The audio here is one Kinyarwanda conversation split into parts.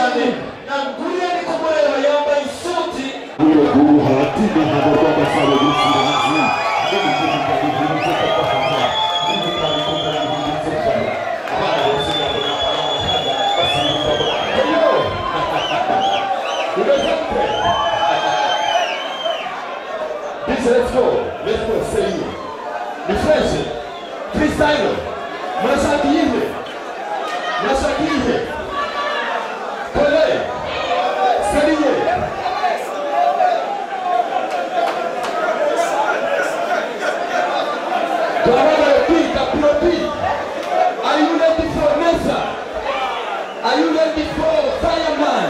cyane na nguriya ni kumureba yambaye isuti Guru hati dengan beberapa sahabat bersirangan Let's go, say you. The French, freestyle, Massakive, Kole, Seriye. Are you ready for Nessa? Are you ready for Fireman?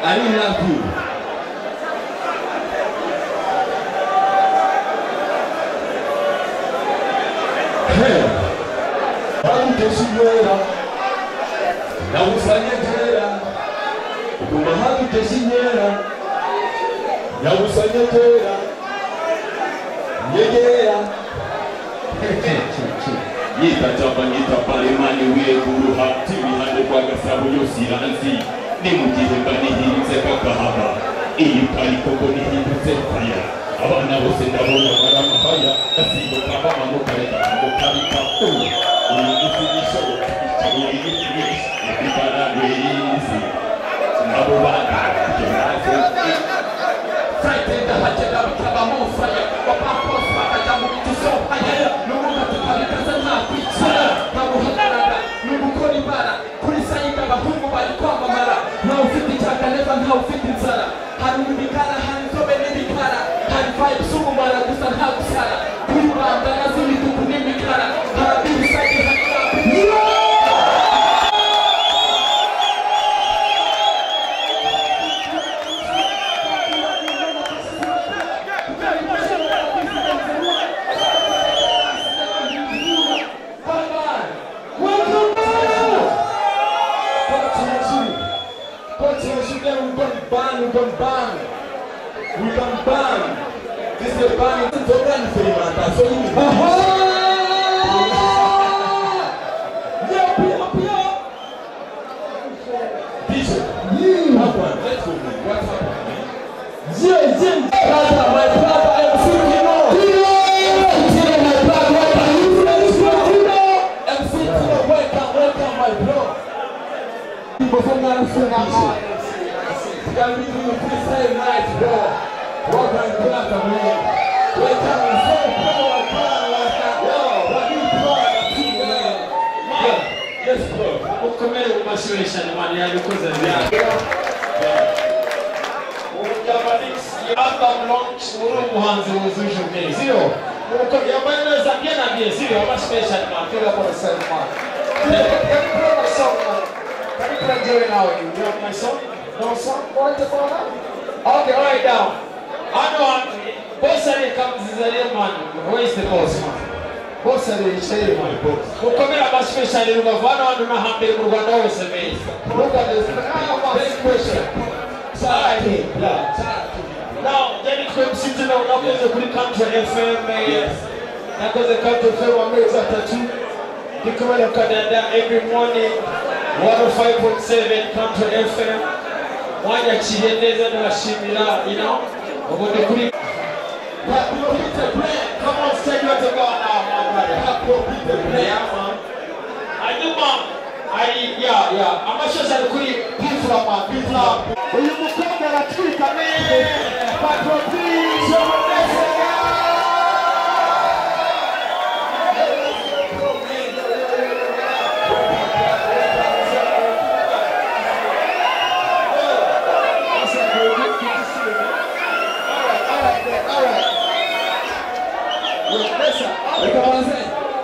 I love you. Desinera, na usanyetera, kumahatu desinera, na usanyetera, yegera. Yita chapa yita pale mani uye guru hati mihande kwa gasabu yosiranzi. Ni mugihe mbani hirinze kakahaba, iyi pali koko ni hirinze faya. Abana bose ndabona baramahaya, nasigo kaba mamukareka mamukarika. We can ban. This is a ban. It's a ban for you, man. So you Bishop, let's go. What happened? My brother, I'm sitting on. Welcome, my bro. Can we do the freestyle night, bro? Welcome to that, man. Welcome to so power, like that. Yo, what you yes, bro. Ukomere mu mashuri mani yabikoze bya. Album launch uri umuhanzi wuzuje ubwenge. Sio? Uko yambaye neza bien habillé, sio? Aba special man. Feel up on yourself, man. Can you play my song, man? Can you play Jerry now? You have my song? No song? What the fuck? Okay, right now. I know boss ali comes Zizalian man. Where is the boss, man? Boss ali share my boss. Ukomera ba special rugavana wandu na hambere mu Rwanda hose meza. Look at this. Best question. Sorry. Now, then it comes into the nakoze kuri Country FM. Nakoze Country FM amezi atatu. Ndikumana Canada every morning. 105.7 Country FM. Mwanyakiriye neza ndabashimira, you know. Ubundi kuri Happy Peter Play. Come on, say what you got now, my brother. Happy Peter Play, man. yeah. Amashoza kuri Pifla, man. Pifla. Uyu mukobwa aratwika, man. Patro please.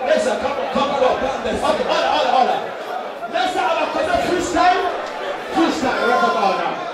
Listen, come on. Hold on. Let's have a freestyle. Freestyle, right about now.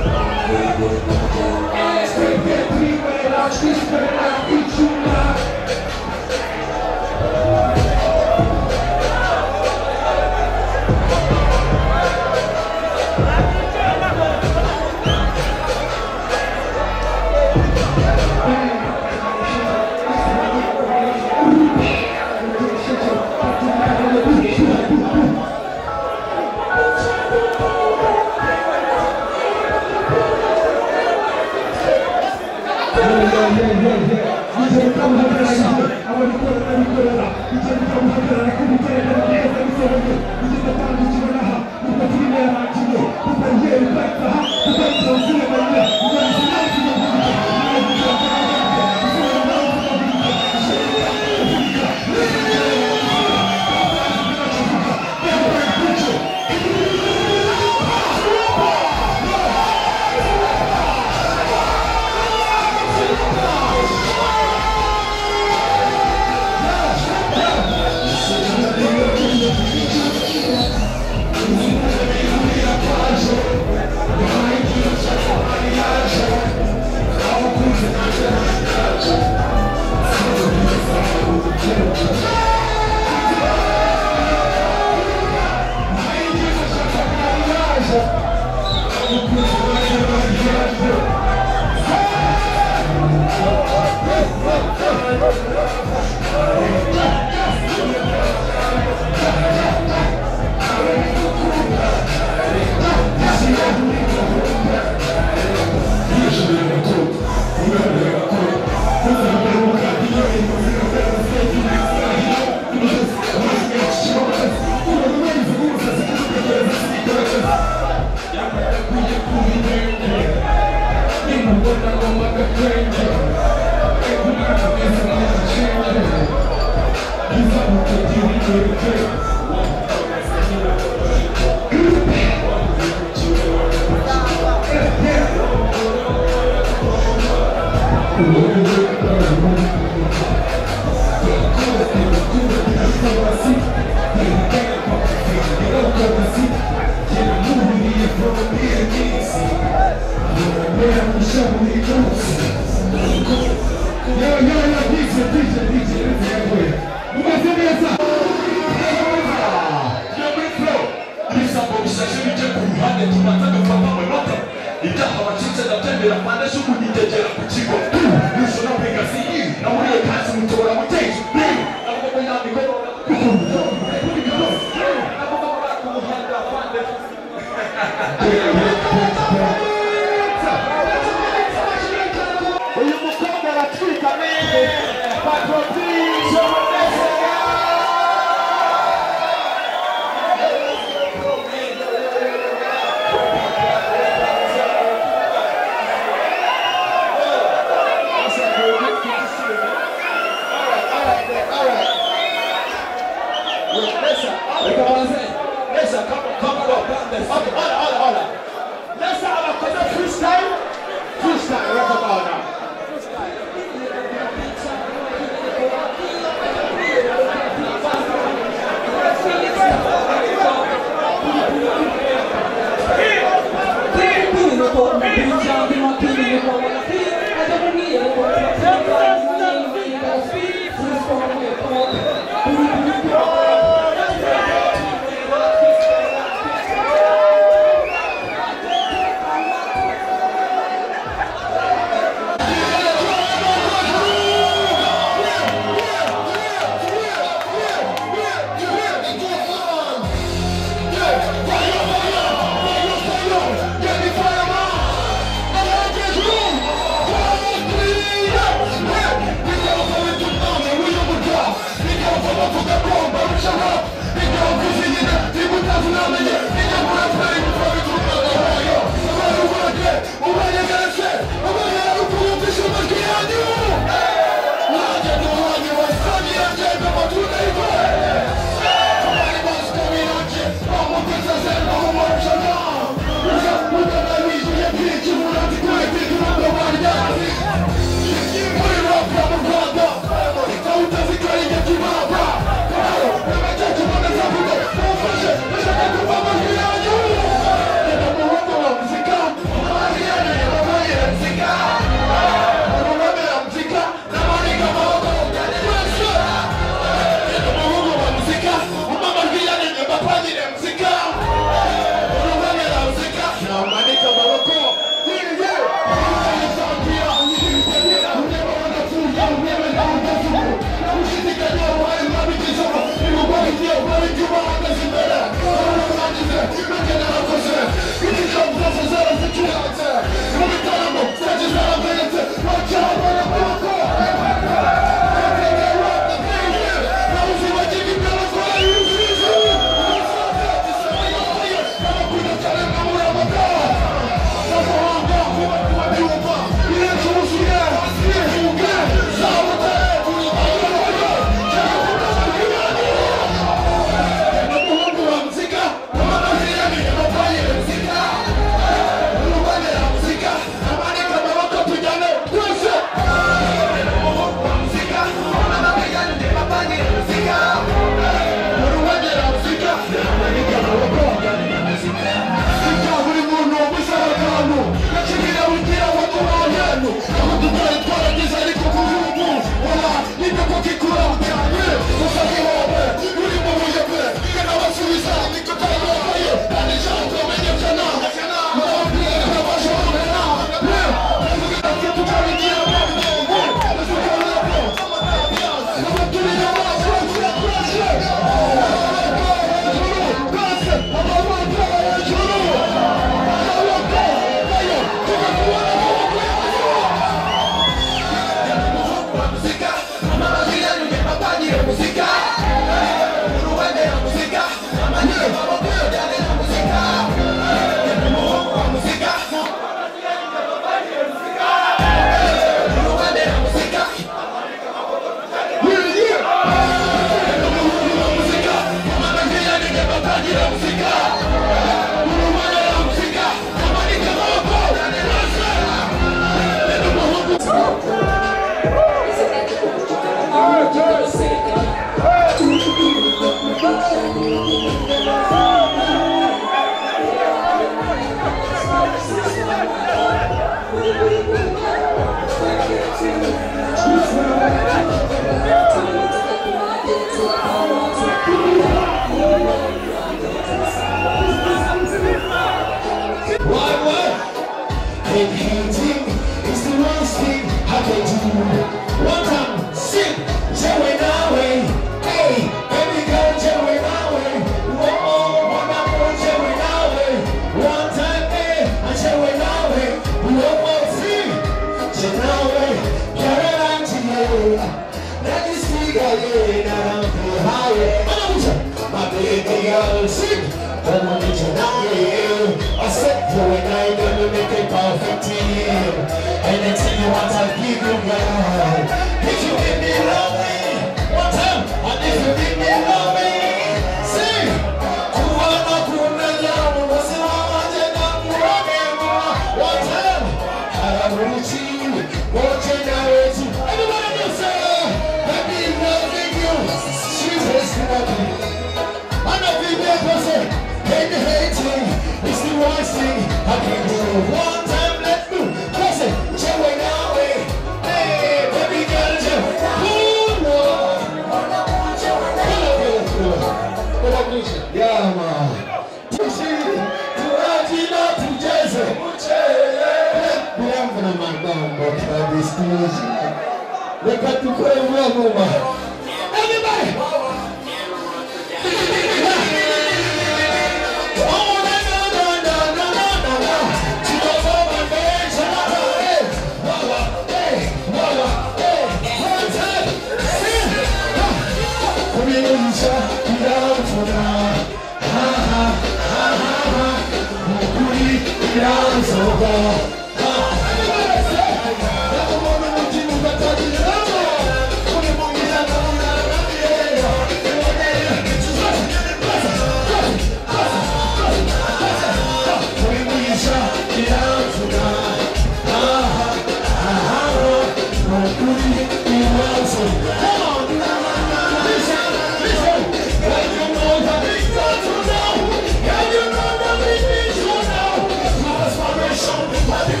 What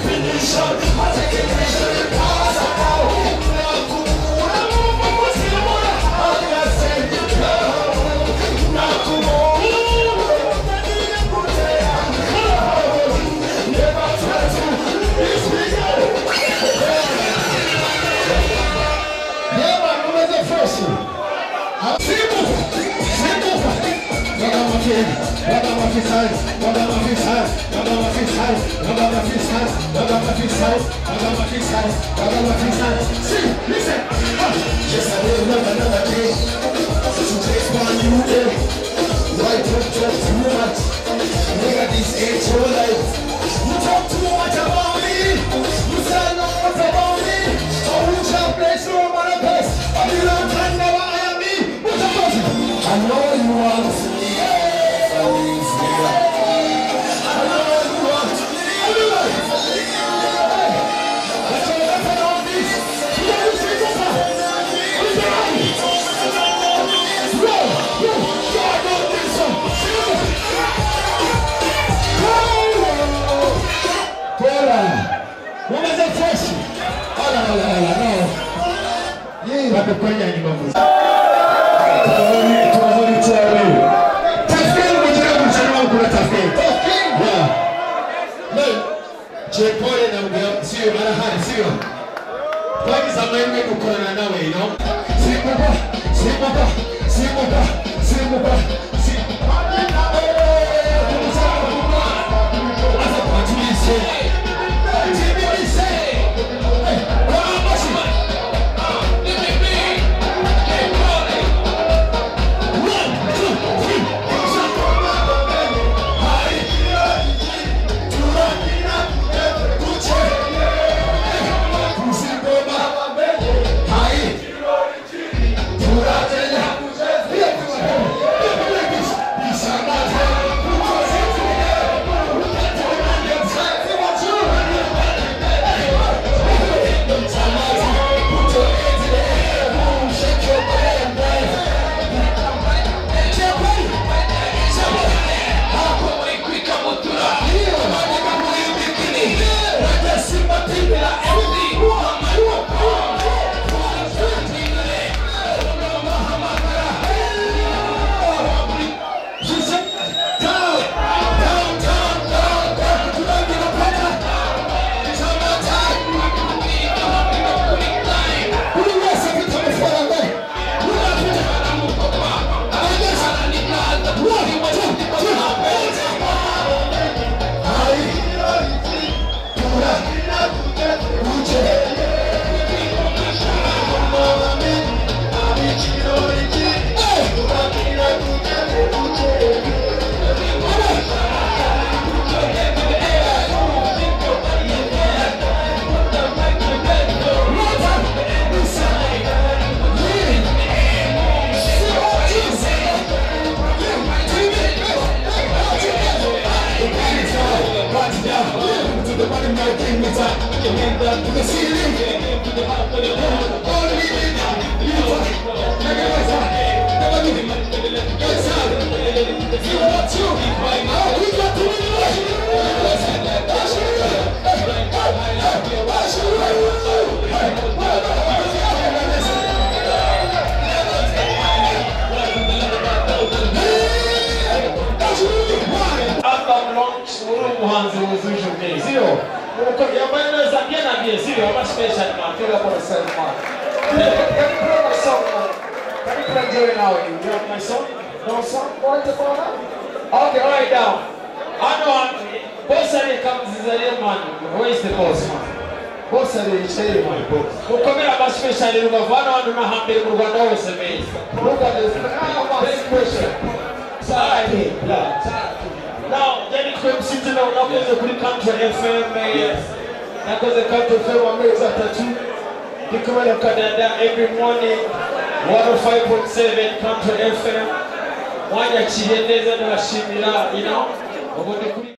Every morning, 105.7 Country FM. Wanya chihendeza na washimira, you know.